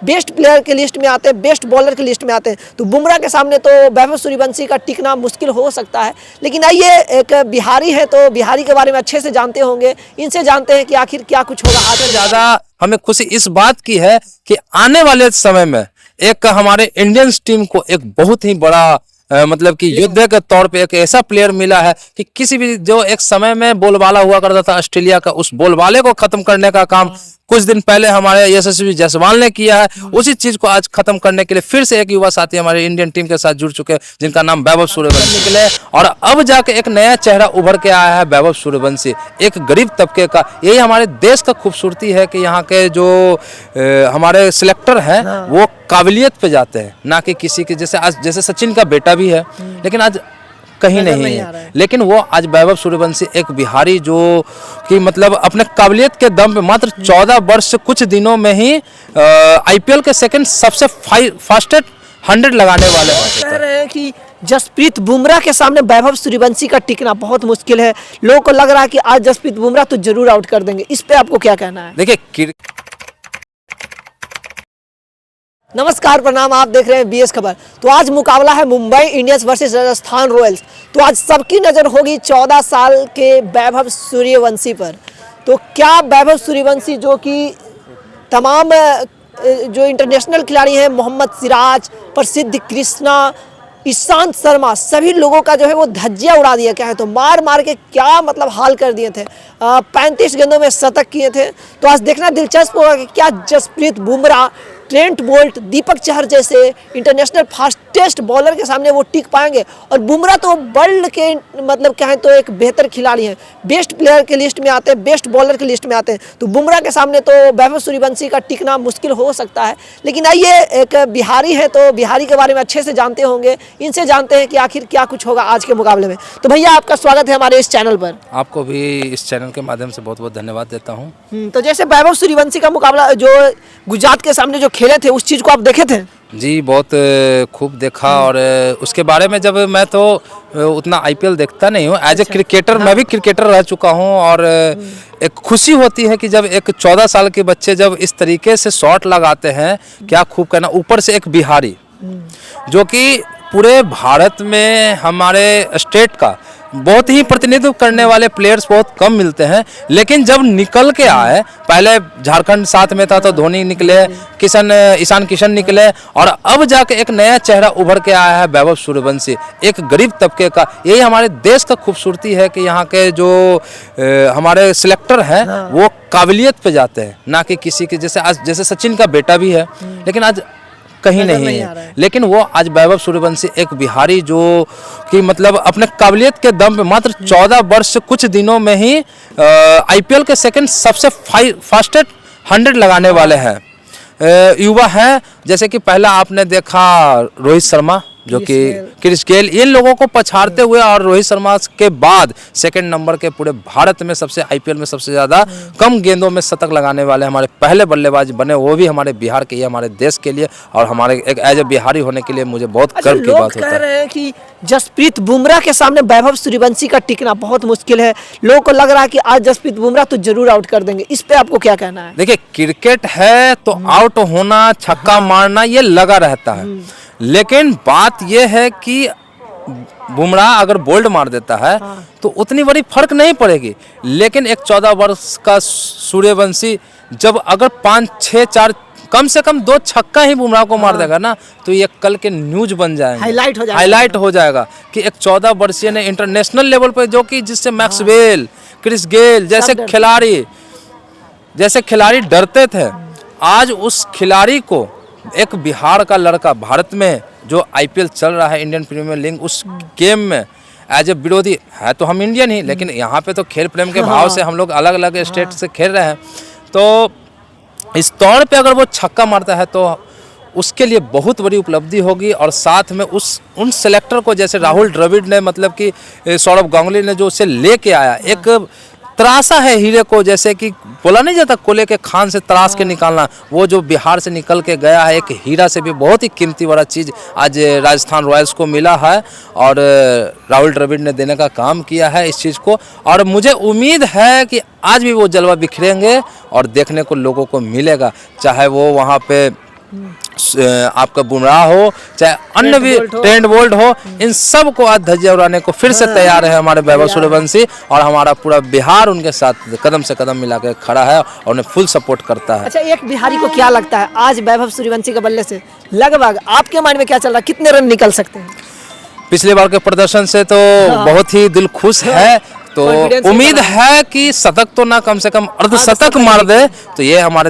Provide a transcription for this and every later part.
Best player के list में आते हैं, बेस्ट बॉलर के लिस्ट में आते हैं। तो बुमराह के सामने तो वैभव सूर्यवंशी का टिकना मुश्किल हो सकता है। लेकिन आइए, एक बिहारी है तो बिहारी के बारे में अच्छे से जानते होंगे, इनसे जानते हैं कि आखिर क्या कुछ होगा आगे। ज़्यादा हमें खुशी इस बात की है कि आने वाले समय में एक हमारे इंडियन टीम को एक बहुत ही बड़ा मतलब कि योद्धा के तौर पे एक ऐसा प्लेयर मिला है कि किसी भी जो एक समय में बोलबाला हुआ करता था ऑस्ट्रेलिया का, उस बोलबाले को खत्म करने का काम कुछ दिन पहले हमारे यशस्वी जायसवाल ने किया है। उसी चीज को आज खत्म करने के लिए फिर से एक युवा साथी हमारे इंडियन टीम के साथ जुड़ चुके हैं, जिनका नाम वैभव सूर्यवंशी निकले। और अब जाके एक नया चेहरा उभर के आया है वैभव सूर्यवंशी, एक गरीब तबके का। यही हमारे देश का खूबसूरती है कि यहाँ के जो हमारे सिलेक्टर हैं वो काबिलियत पे जाते हैं, ना कि किसी के जैसे आज जैसे सचिन का बेटा भी है लेकिन आज कहीं नहीं है। लेकिन वो आज वैभव सूर्यवंशी एक बिहारी जो कि मतलब अपने काबिलियत के दम पे मात्र 14 वर्ष से कुछ दिनों में ही आईपीएल के सेकंड सबसे फास्टेस्ट 100 लगाने वाले कह रहे हैं कि जसप्रीत बुमराह के सामने वैभव सूर्यवंशी का टिकना बहुत मुश्किल है। लोगों को लग रहा है कि आज जसप्रीत बुमराह तो जरूर आउट कर देंगे। इस पे आपको क्या कहना है? देखिए, नमस्कार, प्रणाम, आप देख रहे हैं बीएस खबर। तो आज मुकाबला है Mumbai Indians versus Rajasthan Royals. तो आज सबकी नज़र होगी 14 साल के वैभव सूर्यवंशी पर। तो क्या वैभव सूर्यवंशी जो कि तमाम जो इंटरनेशनल खिलाड़ी हैं, मोहम्मद सिराज, प्रसिद्ध कृष्णा, ईशांत शर्मा, सभी लोगों का जो है वो धज्जियां उड़ा दिया, क्या है तो मार मार के क्या मतलब हाल कर दिए थे। 35 गेंदों में शतक किए थे। तो आज देखना दिलचस्प होगा कि क्या जसप्रीत बुमराह, ट्रेंट बोल्ट, दीपक चहर जैसे इंटरनेशनल फास्टेस्ट बॉलर के सामने वो टिक पाएंगे। और बुमराह तो वर्ल्ड के मतलब क्या है तो एक बेहतर खिलाड़ी हैं, बेस्ट प्लेयर के लिस्ट में आते हैं, बेस्ट बॉलर के लिस्ट में आते हैं। तो बुमराह के सामने तो वैभव सूर्यवंशी का टिकना मुश्किल हो सकता है। लेकिन आइए, एक बिहारी है तो बिहारी के बारे में अच्छे से जानते होंगे, इनसे जानते हैं कि आखिर क्या कुछ होगा आज के मुकाबले में। तो भैया, आपका स्वागत है हमारे इस चैनल पर। आपको भी इस चैनल के माध्यम से बहुत बहुत धन्यवाद देता हूँ। तो जैसे वैभव सूर्यवंशी का मुकाबला जो गुजरात के सामने जो खेले थे, उस चीज़ को आप देखे थे? जी, बहुत खूब देखा। और उसके बारे में जब मैं तो उतना आईपीएल देखता नहीं हूँ, एज ए क्रिकेटर मैं भी क्रिकेटर रह चुका हूँ। और एक खुशी होती है कि जब एक 14 साल के बच्चे जब इस तरीके से शॉट लगाते हैं, क्या खूब कहना। ऊपर से एक बिहारी जो कि पूरे भारत में हमारे स्टेट का बहुत ही प्रतिनिधित्व करने वाले प्लेयर्स बहुत कम मिलते हैं, लेकिन जब निकल के आए, पहले झारखंड साथ में था तो धोनी निकले, ईशान किशन निकले, और अब जाके एक नया चेहरा उभर के आया है वैभव सूर्यवंशी, एक गरीब तबके का। यही हमारे देश का खूबसूरती है कि यहाँ के जो हमारे सिलेक्टर हैं वो काबिलियत पे जाते हैं, ना कि किसी के जैसे आज जैसे सचिन का बेटा भी है लेकिन आज कहीं नहीं है। लेकिन वो आज वैभव सूर्यवंशी एक बिहारी जो कि मतलब अपने काबिलियत के दम पे मात्र 14 वर्ष से कुछ दिनों में ही आईपीएल के सेकंड सबसे फास्टेस्ट 100 लगाने वाले हैं युवा हैं। जैसे कि पहला आपने देखा रोहित शर्मा जो कि क्रिस गेल, इन लोगों को पछाड़ते हुए, और रोहित शर्मा के बाद सेकंड नंबर के पूरे भारत में सबसे आईपीएल में सबसे ज़्यादा कम गेंदों में शतक लगाने वाले हमारे पहले बल्लेबाज बने, वो भी हमारे बिहार के, हमारे देश के लिए और हमारे एक एज ए बिहारी होने के लिए मुझे बहुत गर्व की बात होता है। कह रहे हैं कि जसप्रीत बुमराह के सामने वैभव सूर्यवंशी का टिकना बहुत मुश्किल है। लोगों को लग रहा है कि आज जसप्रीत बुमराह तो जरूर आउट कर देंगे। इस पे आपको क्या कहना है? देखिए, क्रिकेट है तो आउट होना, छक्का मारना ये लगा रहता है, लेकिन बात यह है कि बुमराह अगर बोल्ड मार देता है तो उतनी बड़ी फर्क नहीं पड़ेगी। लेकिन एक 14 वर्ष का सूर्यवंशी जब अगर 5-6-4 कम से कम 2 छक्का ही बुमराह को मार देगा ना, तो ये कल के न्यूज बन जाएंगे, हाईलाइट हो जाएगा कि एक 14 वर्षीय ने इंटरनेशनल लेवल पर जो कि जिससे मैक्सवेल, क्रिस गेल जैसे खिलाड़ी डरते थे, आज उस खिलाड़ी को एक बिहार का लड़का, भारत में जो आईपीएल चल रहा है इंडियन प्रीमियर लीग, उस गेम में एज ए विरोधी है तो हम इंडियन ही, लेकिन यहाँ पे तो खेल प्रेम के भाव से हम लोग अलग अलग स्टेट से खेल रहे हैं। तो इस तौर पे अगर वो छक्का मारता है तो उसके लिए बहुत बड़ी उपलब्धि होगी। और साथ में उन सेलेक्टर को, जैसे राहुल द्रविड़ ने, मतलब कि सौरभ गांगुली ने जो उसे लेके आया, एक तराशा है हीरे को, जैसे कि बोला नहीं जाता कोले के खान से तराश के निकालना, वो जो बिहार से निकल के गया है, एक हीरा से भी बहुत ही कीमती वाला चीज़ आज राजस्थान रॉयल्स को मिला है। और राहुल द्रविड़ ने देने का काम किया है इस चीज़ को, और मुझे उम्मीद है कि आज भी वो जलवा बिखरेंगे और देखने को लोगों को मिलेगा, चाहे वो वहाँ पे आपका बुमराह हो, चाहे अन्य भी ट्रेंट बोल्ट हो, इन सब को आज धज्जियां उड़ाने को फिर से तैयार है हमारे वैभव सूर्यवंशी। और हमारा पूरा बिहार उनके साथ कदम से कदम मिला के खड़ा है और उन्हें फुल सपोर्ट करता है। अच्छा, एक बिहारी को क्या लगता है आज वैभव सूर्यवंशी के बल्ले से लगभग आपके माइंड में क्या चल रहा है, कितने रन निकल सकते हैं? पिछले बार के प्रदर्शन से तो बहुत ही दिल खुश है, तो उम्मीद है कि शतक तो ना, कम से कम अर्धशतक मार दे, तो ये हमारे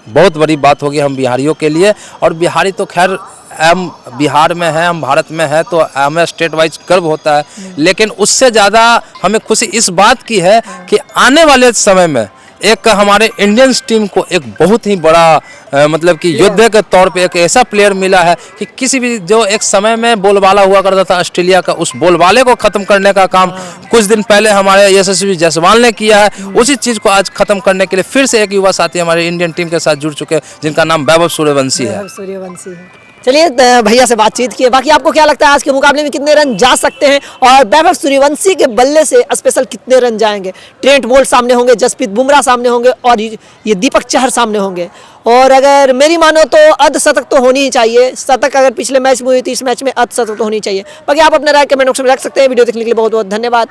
बहुत बड़ी बात होगी हम बिहारियों के लिए। और बिहारी तो खैर हम बिहार में हैं, हम भारत में हैं, तो हमें स्टेट वाइज गर्व होता है, लेकिन उससे ज़्यादा हमें खुशी इस बात की है कि आने वाले समय में एक हमारे इंडियन टीम को एक बहुत ही बड़ा मतलब कि योद्धे के तौर पे एक ऐसा प्लेयर मिला है कि किसी भी जो एक समय में बोलबाला हुआ करता था ऑस्ट्रेलिया का, उस बोलबाले को खत्म करने का काम कुछ दिन पहले हमारे यशस्वी जायसवाल ने किया है। उसी चीज़ को आज खत्म करने के लिए फिर से एक युवा साथी हमारे इंडियन टीम के साथ जुड़ चुके हैं, जिनका नाम वैभव सूर्यवंशी है। सूर्यवंशी है। चलिए भैया से बातचीत किए, बाकी आपको क्या लगता है आज के मुकाबले में कितने रन जा सकते हैं और वैभव सूर्यवंशी के बल्ले से स्पेशल कितने रन जाएंगे? ट्रेंट बोल्ट सामने होंगे, जसप्रीत बुमराह सामने होंगे और ये दीपक चहर सामने होंगे। और अगर मेरी मानो तो अर्धशतक तो होनी ही चाहिए, शतक अगर पिछले मैच में हुई थी, इस मैच में अर्धशतक तो होनी चाहिए। बाकी आप अपने राय कमेंट बॉक्स में रख सकते हैं। वीडियो देखने के लिए बहुत बहुत धन्यवाद।